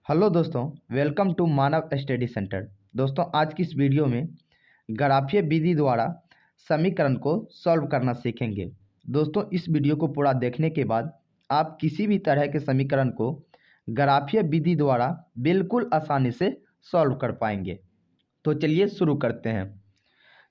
Hello दोस्तों, welcome to Manav study centre. दोस्तों, आज की इस वीडियो में ग्राफीय विधि द्वारा समीकरण को सॉल्व करना सीखेंगे। दोस्तों, इस वीडियो को पूरा देखने के बाद आप किसी भी तरह के समीकरण को ग्राफीय विधि द्वारा बिल्कुल आसानी से सॉल्व कर पाएंगे। तो चलिए शुरू करते हैं।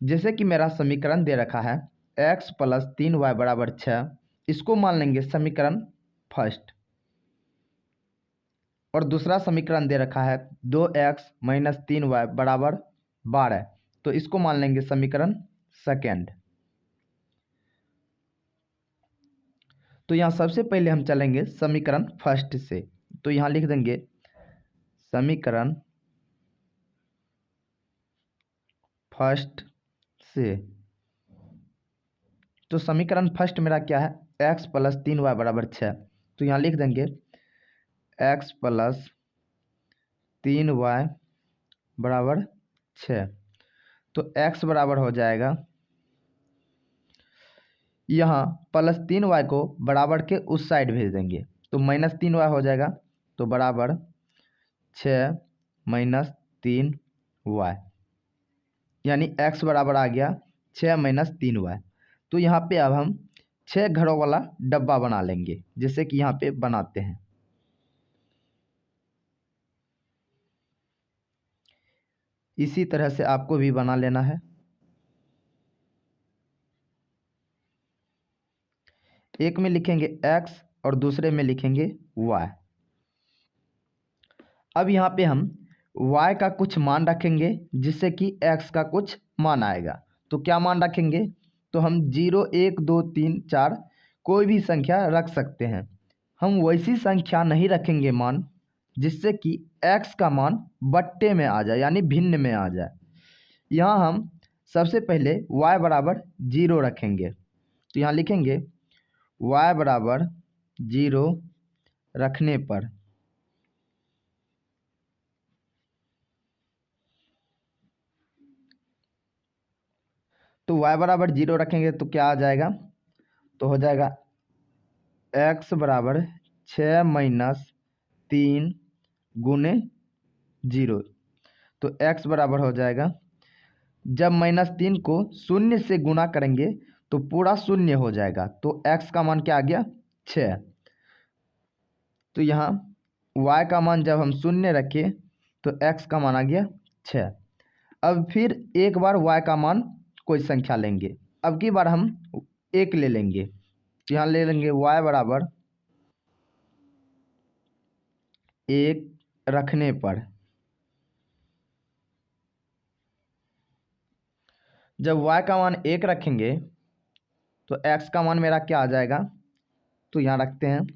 जैसे कि मेरा समीकरण दे रखा है x + 3y = 6। इसको मान लेंगे समीकरण फर्स्ट। और दूसरा समीकरण दे रखा है 2x - 3y = 12। तो इसको मान लेंगे समीकरण सेकेंड। तो यहाँ सबसे पहले हम चलेंगे समीकरण फर्स्ट से। तो यहाँ लिख देंगे समीकरण फर्स्ट से। तो समीकरण फर्स्ट मेरा क्या है, x + 3y = 6। तो यहाँ लिख देंगे x + 3y = 6। तो x बराबर हो जाएगा, यहाँ +3y को बराबर के उस साइड भेज देंगे तो -3y हो जाएगा। तो बराबर 6 - 3y, यानी x बराबर आ गया 6 - 3y। तो यहाँ पे अब हम 6 घरों वाला डब्बा बना लेंगे, जैसे कि यहाँ पे बनाते हैं। इसी तरह से आपको भी बना लेना है। एक में लिखेंगे x और दूसरे में लिखेंगे y। अब यहाँ पे हम y का कुछ मान रखेंगे जिससे कि x का कुछ मान आएगा। तो क्या मान रखेंगे, तो हम 0 1 2 3 4 कोई भी संख्या रख सकते हैं। हम वैसी संख्या नहीं रखेंगे मान जिससे कि x का मान बट्टे में आ जाए, यानी भिन्न में आ जाए। यहाँ हम सबसे पहले y = 0 रखेंगे। तो यहाँ लिखेंगे y = 0 रखने पर तो y = 0 रखेंगे तो क्या आ जाएगा, तो हो जाएगा x = 6 - 3 × 0। तो x बराबर हो जाएगा, जब -3 को शून्य से गुणा करेंगे तो पूरा शून्य हो जाएगा। तो x का मान क्या आ गया, 6। तो यहाँ y का मान जब हम शून्य रखें तो x का मान आ गया 6। अब फिर एक बार y का मान कोई संख्या लेंगे। अब की बार हम 1 ले लेंगे। तो यहाँ ले लेंगे y = 1 रखने पर। जब y का मान 1 रखेंगे तो x का मान मेरा क्या आ जाएगा, तो यहाँ रखते हैं।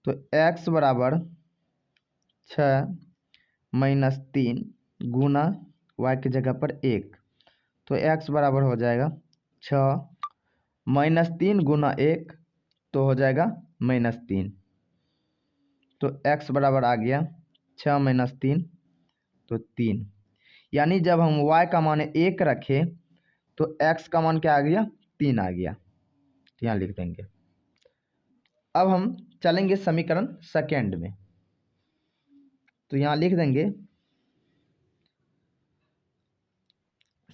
तो x = 6 - 3 गुना y की जगह पर 1। तो x बराबर हो जाएगा 6 - 3 गुना 1, तो हो जाएगा -3। तो x बराबर आ गया 6 - 3 तो 3। यानी जब हम y का मान 1 रखें तो x का मान क्या आ गया, 3 आ गया। तो यहाँ लिख देंगे। अब हम चलेंगे समीकरण सेकेंड में। तो यहाँ लिख देंगे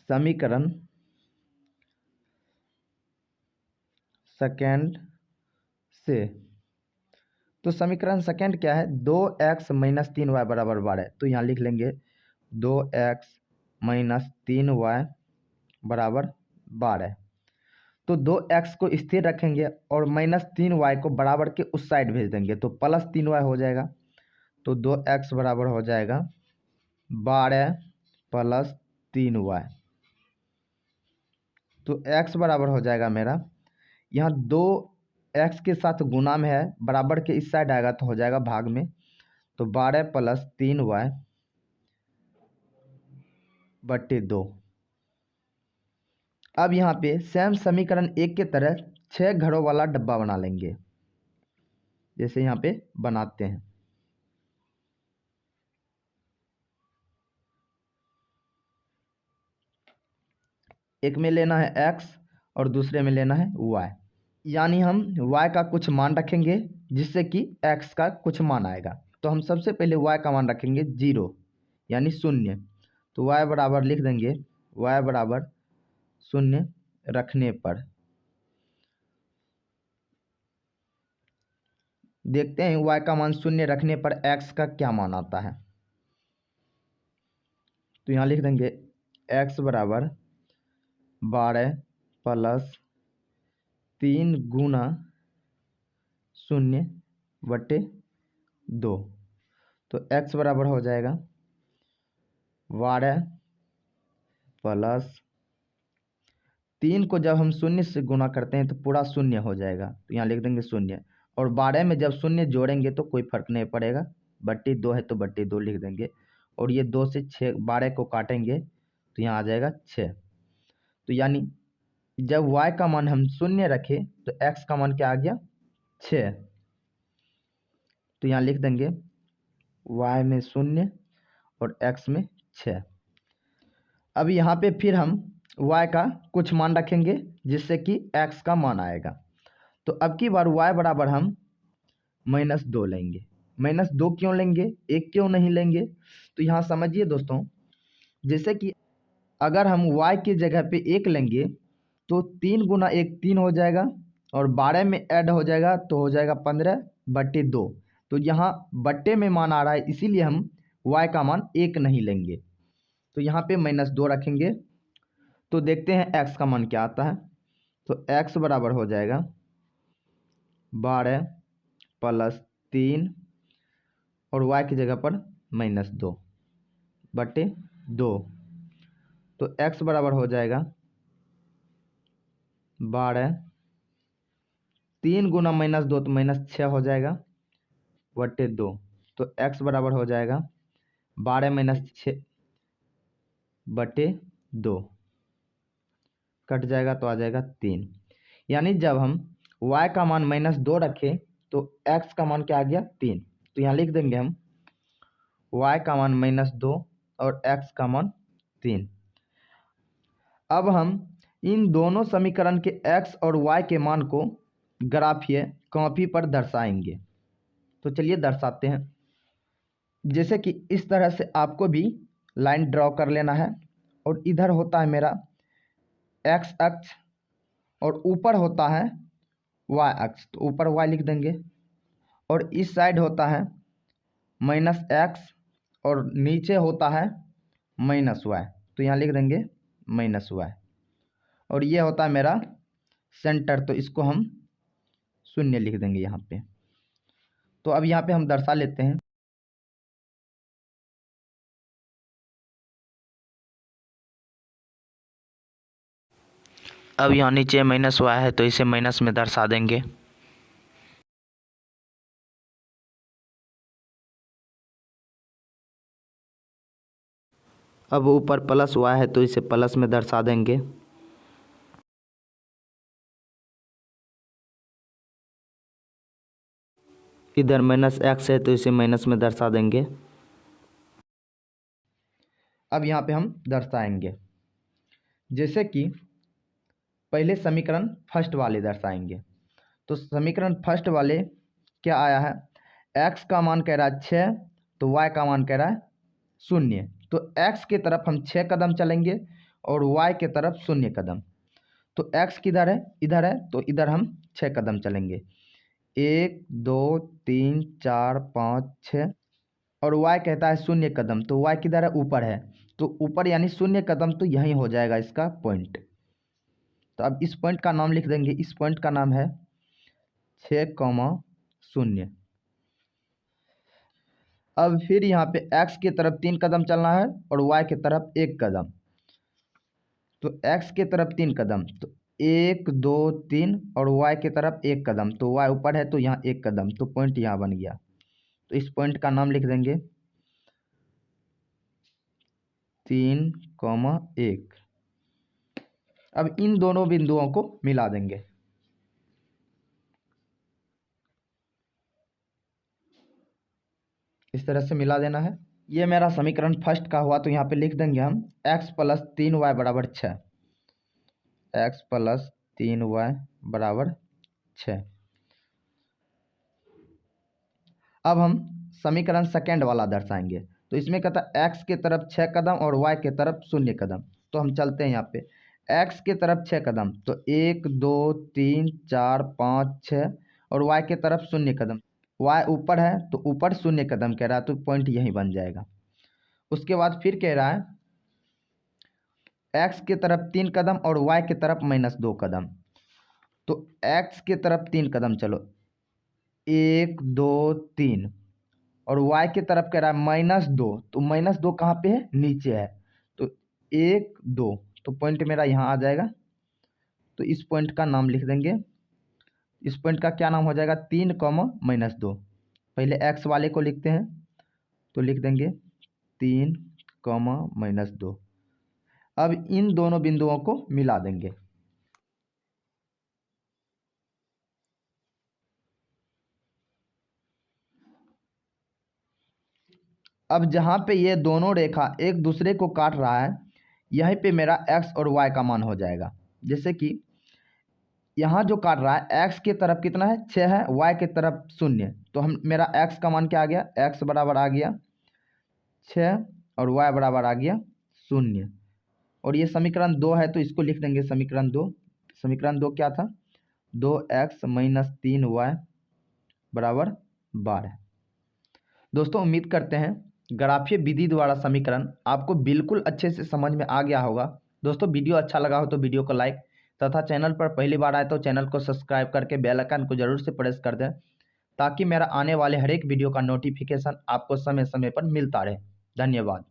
समीकरण सेकेंड से। तो समीकरण सेकेंड क्या है, 2x - 3y = 12। तो यहाँ लिख लेंगे 2x - 3y = 12। तो 2x को स्थिर रखेंगे और -3y को बराबर के उस साइड भेज देंगे तो +3y हो जाएगा। तो 2x बराबर हो जाएगा 12 + 3y। तो x बराबर हो जाएगा मेरा, यहाँ 2x के साथ गुना में है, बराबर के इस साइड आएगा तो हो जाएगा भाग में। तो 12 + 3y / 2। अब यहाँ पे सेम समीकरण 1 के तरह 6 घरों वाला डब्बा बना लेंगे, जैसे यहाँ पे बनाते हैं। एक में लेना है x और दूसरे में लेना है y। यानी हम y का कुछ मान रखेंगे जिससे कि x का कुछ मान आएगा। तो हम सबसे पहले y का मान रखेंगे 0 यानी 0। तो y बराबर लिख देंगे, y बराबर 0 रखने पर देखते हैं y का मान 0 रखने पर x का क्या मान आता है। तो यहाँ लिख देंगे x बराबर 12 प्लस 3 गुना 0/2। तो x बराबर हो जाएगा 12 प्लस 3 को जब हम 0 से गुना करते हैं तो पूरा 0 हो जाएगा। तो यहाँ लिख देंगे 0, और 12 में जब 0 जोड़ेंगे तो कोई फर्क नहीं पड़ेगा, 2 है तो 2 लिख देंगे। और ये 2 से 6 12 को काटेंगे तो यहाँ आ जाएगा 6। तो यानी जब y का मान हम 0 रखें तो x का मान क्या आ गया 6। तो यहाँ लिख देंगे y में 0 और x में 6। अब यहाँ पे फिर हम y का कुछ मान रखेंगे जिससे कि x का मान आएगा। तो अब की बार y बराबर हम -2 लेंगे। -2 क्यों लेंगे, 1 क्यों नहीं लेंगे? तो यहाँ समझिए दोस्तों, जैसे कि अगर हम y की जगह पे 1 लेंगे तो 3 गुना 1 3 हो जाएगा, और 12 में ऐड हो जाएगा तो हो जाएगा 15/2। तो यहाँ बट्टे में मान आ रहा है, इसीलिए हम y का मान 1 नहीं लेंगे। तो यहाँ पे -2 रखेंगे। तो देखते हैं x का मान क्या आता है। तो x बराबर हो जाएगा 12 प्लस 3 और y की जगह पर -2/2। तो x बराबर हो जाएगा 12, 3 गुना -2 तो -6 हो जाएगा /2। तो x बराबर हो जाएगा 12 - 6/2, कट जाएगा तो आ जाएगा 3। यानी जब हम y का मान -2 रखें तो x का मान क्या आ गया 3। तो यहाँ लिख देंगे हम y का मान -2 और x का मान 3। अब हम इन दोनों समीकरण के x और y के मान को ग्राफीय कॉपी पर दर्शाएंगे। तो चलिए दर्शाते हैं। जैसे कि इस तरह से आपको भी लाइन ड्रॉ कर लेना है, और इधर होता है मेरा x अक्ष और ऊपर होता है y अक्ष। तो ऊपर y लिख देंगे, और इस साइड होता है -x और नीचे होता है -y। तो यहाँ लिख देंगे -y, और ये होता है मेरा सेंटर, तो इसको हम 0 लिख देंगे यहाँ पे। तो अब यहाँ पे हम दर्शा लेते हैं। अब यहाँ नीचे -y है तो इसे माइनस में दर्शा देंगे। अब ऊपर +y है तो इसे प्लस में दर्शा देंगे। इधर -x है तो इसे माइनस में दर्शा देंगे। अब यहाँ पे हम दर्शाएंगे, जैसे कि पहले समीकरण फर्स्ट वाले दर्शाएंगे। तो समीकरण फर्स्ट वाले क्या आया है, x का मान कह रहा है 6 तो y का मान कह रहा है 0। तो x की तरफ हम 6 कदम चलेंगे और y की तरफ 0 कदम। तो x किधर है, इधर है, तो इधर हम 6 कदम चलेंगे, 1 2 3 4 5 6। और y कहता है 0 कदम, तो y किधर है, ऊपर है। तो ऊपर यानी 0 कदम, तो यही हो जाएगा इसका पॉइंट। तो अब इस पॉइंट का नाम लिख देंगे, इस पॉइंट का नाम है 6,0। अब फिर यहाँ पे x की तरफ 3 कदम चलना है और y की तरफ 1 कदम। तो x की तरफ 3 कदम, तो 1 2 3, और y की तरफ 1 कदम, तो y ऊपर है तो यहाँ 1 कदम, तो पॉइंट यहाँ बन गया। तो इस पॉइंट का नाम लिख देंगे 3,1। अब इन दोनों बिंदुओं को मिला देंगे। इस तरह से मिला देना है। ये मेरा समीकरण फर्स्ट का हुआ, तो यहाँ पे लिख देंगे हम x + 3y = 6। x + 3y = 6। अब हम समीकरण सेकेंड वाला दर्शाएंगे। तो इसमें कहता है एक्स के तरफ 6 कदम और वाई के तरफ 0 कदम। तो हम चलते हैं यहाँ पे, एक्स के तरफ 6 कदम तो 1 2 3 4 5 6 और वाई के तरफ 0 कदम। वाई ऊपर है तो ऊपर 0 कदम कह रहा है, तो पॉइंट यहीं बन जाएगा। उसके बाद फिर कह रहा है एक्स के तरफ 3 कदम और वाई के तरफ -2 कदम। तो एक्स के तरफ 3 कदम चलो, 1 2 3, और वाई की तरफ कह रहा है -2, तो -2 कहाँ पे है, नीचे है। तो 1 2, तो पॉइंट मेरा यहाँ आ जाएगा। तो इस पॉइंट का नाम लिख देंगे, इस पॉइंट का क्या नाम हो जाएगा, 3, -2। पहले एक्स वाले को लिखते हैं, तो लिख देंगे 3, -2। अब इन दोनों बिंदुओं को मिला देंगे। अब जहाँ पे ये दोनों रेखा एक दूसरे को काट रहा है, यहीं पे मेरा x और y का मान हो जाएगा। जैसे कि यहाँ जो काट रहा है x की तरफ कितना है, 6 है, y की तरफ 0, तो हम मेरा x का मान क्या आ गया, x बराबर आ गया 6 और y बराबर आ गया 0। और ये समीकरण 2 है, तो इसको लिख देंगे समीकरण 2। समीकरण 2 क्या था, 2x - 3y बराबर 12। दोस्तों उम्मीद करते हैं ग्राफीय विधि द्वारा समीकरण आपको बिल्कुल अच्छे से समझ में आ गया होगा। दोस्तों वीडियो अच्छा लगा हो तो वीडियो को लाइक, तथा चैनल पर पहली बार आए तो चैनल को सब्सक्राइब करके बेल आइकन को जरूर से प्रेस कर दें, ताकि मेरा आने वाले हर एक वीडियो का नोटिफिकेशन आपको समय समय पर मिलता रहे। धन्यवाद।